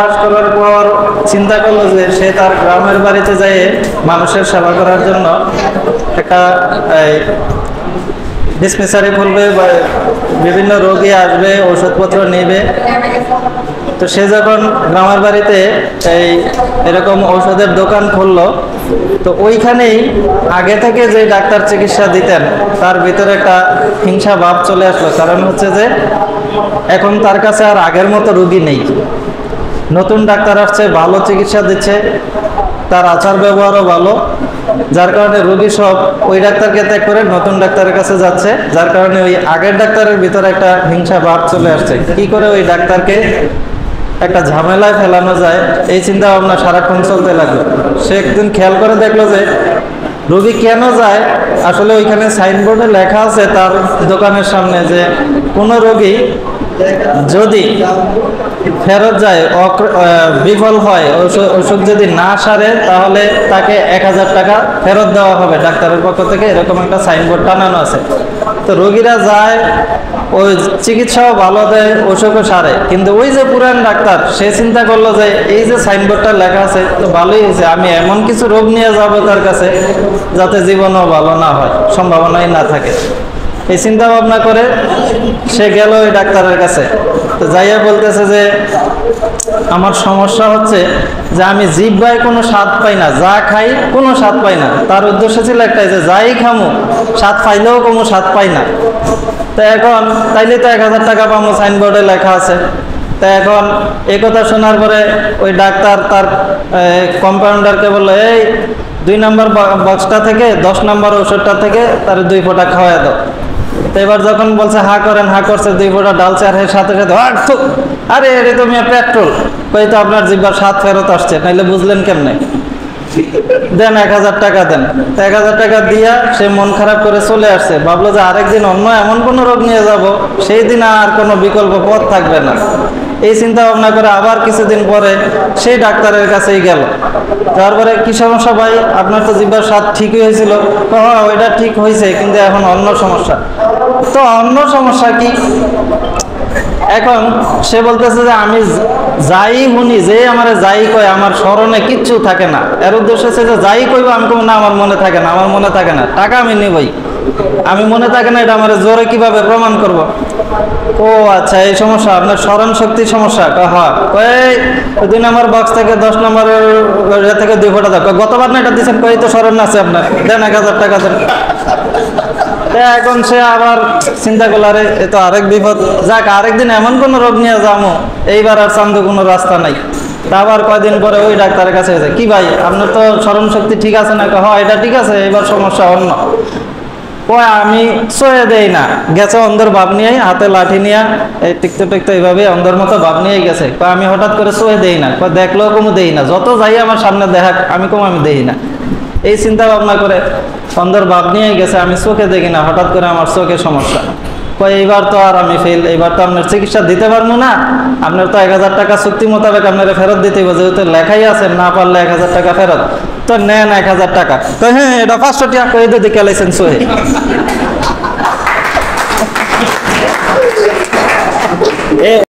Pass করার পর চিন্তা করলো যে সে তার গ্রামের বাড়িতে যেয়ে মানুষের সেবা করার জন্য একটা ডিসপেন্সারি খুলবে বা বিভিন্ন রোগী আসবে, ওষুধপত্র নেবে। তো সে যখন গ্রামের বাড়িতে এরকম ঔষধের দোকান খুললো, তো ওইখানেই আগে থেকে যে ডাক্তার চিকিৎসা দিতেন তার ভিতরে একটা হিংসা ভাব চলে আসলো। কারণ হচ্ছে যে এখন তার কাছে আর আগের মতো রোগী নেই, নতুন ডাক্তার আসছে, ভালো চিকিৎসা দিচ্ছে, তার আচার ব্যবহারও ভালো, যার কারণে রোগী সব ওই ডাক্তারকে ত্যাগ করে নতুন ডাক্তারের কাছে যাচ্ছে। যার কারণে ওই আগের ডাক্তারের ভিতরে একটা হিংসা ভাব চলে আসছে। কি করে ওই ডাক্তারকে একটা ঝামেলায় ফেলানো যায়, এই চিন্তা ভাবনা সারাক্ষণ চলতে লাগলো। সে একদিন খেয়াল করে দেখলো যে রোগী কেন যায়, আসলে ওইখানে সাইনবোর্ডে লেখা আছে তার দোকানের সামনে যে কোনো রোগী যদি ফেরত যায়, বিফল হয়, ওষুধ যদি না সারে, তাহলে তাকে 1000 টাকা ফেরত দেওয়া হবে ডাক্তারের পক্ষ থেকে, এরকম একটা সাইনবোর্ড টানানো আছে। তো রোগীরা যায়, ওই চিকিৎসাও ভালো দেয়, ওষুধও সারে, কিন্তু ওই যে পুরান ডাক্তার সে চিন্তা করলো যে এই যে সাইনবোর্ডটা লেখা আছে তো ভালোই হয়েছে, আমি এমন কিছু রোগ নিয়ে যাবো তার কাছে যাতে জীবনও ভালো না হয়, সম্ভাবনাই না থাকে। এই চিন্তা ভাবনা করে সে গেল ওই ডাক্তারের কাছে। তো যাইয়া বলতেছে যে আমার সমস্যা হচ্ছে যে আমি জিহ্বায় কোনো স্বাদ পাই না, যা খাই কোনো স্বাদ পাই না। তার উদ্দেশ্য ছিল একটাই যে যাই খামো স্বাদ পাইলেও কোনো স্বাদ পাই না। তো এখন তাইলে তো 1000 টাকা পাবো, সাইনবোর্ডে লেখা আছে। তা এখন এই কথা শোনার পরে ওই ডাক্তার তার কম্পাউন্ডারকে বললো, এই 2 নম্বর বক্সটা থেকে 10 নম্বর ওষুধটা থেকে তার 2 ফোঁটা খাওয়া দাও। তো এবার যখন বলছে হা করেন, হা করছে, 2 ফোঁটা ডালছে, আর সাথে সাথে আরে এটা তুমি পেট্রোল, কই তো আপনার জিহ্বার স্বাদ ফেরত আসছে, নাইলে বুঝলেন কেমনে, দেন 1000 টাকা দেন। তো 1000 টাকা দিয়া সে মন খারাপ করে চলে আসছে। ভাবলো যে আরেকদিন অন্য এমন কোনো রোগ নিয়ে যাব, সেই দিন আর কোনো বিকল্প পথ থাকবে না। এই চিন্তা ভাবনা করে আবার কিছুদিন পরে সেই ডাক্তারের কাছেই গেল। তারপরে কি সমস্যা ভাই, আপনার তো জিহ্বার স্বাদ ঠিকই হয়েছিল। হ্যাঁ, ওইটা ঠিক হয়েছে, কিন্তু এখন অন্য সমস্যা। তো অন্য সমস্যা কি? এখন সে বলতেছে যে আমি যাই শুনি, যে আমার যাই কয় আমার স্মরণে কিচ্ছু থাকে না। এর উদ্দেশ্য হচ্ছে যে যাই কইব আমি কব না আমার মনে থাকে না, আমার মনে থাকে না, টাকা আমি নেবই, আমি মনে থাকে না, এটা আমার জোরে কিভাবে প্রমাণ করব? ও আচ্ছা, এই সমস্যা আপনার স্মরণ শক্তির সমস্যা। হ্যাঁ, 2 নম্বর বক্স থেকে 10 নম্বরের থেকে 2 ফোঁটা দাও। গতবার না এটা দিচ্ছেন, কই তো স্মরণ আছে আপনার, দেন 1000 টাকা দেন। এখন সে আবার চিন্তা করলো, আরে এ তো আরেক বিপদ, যাক আরেকদিন এমন কোন রোগ নিয়ে যাবো, এইবার আর চান্দু কোনো রাস্তা নাই। আবার কয়দিন পরে ওই ডাক্তারের কাছে গেছে, কি ভাই আপনার তো স্মরণ শক্তি ঠিক আছে না? হ্যাঁ, এটা ঠিক আছে, এবার সমস্যা অন্য। আমি সয়ে দেই না, গেছে অন্ধর ভাব নিয়ে, হাতে লাঠি নিয়ে এই টিকতে টিকতে এইভাবে অন্ধর মতো ভাব নিয়ে গেছে। আমি হঠাৎ করে সয়ে দেই না, দেখলেও কমু দেই না, যত যাই আমার সামনে দেখা আমি কম আমি দেই না। এই চিন্তা ভাবনা করে অন্ধর ভাব নিয়ে গেছে, আমি চোখে দেখি না, হঠাৎ করে আমার চোখে সমস্যা। এইবার তো আর আমি ফেল, এইবার তো আপনার চিকিৎসা দিতে পারবো না, আপনার তো 1000 টাকা চুক্তি মোতাবেক আপনারা ফেরত দিতে হবে, যেহেতু লেখাই আছে না পারলে 1000 টাকা ফেরত। তো নেন 1000 টাকা। তো হ্যাঁ, এটা 500 টাকা করে দিয়ে লাইসেন্স হয়ে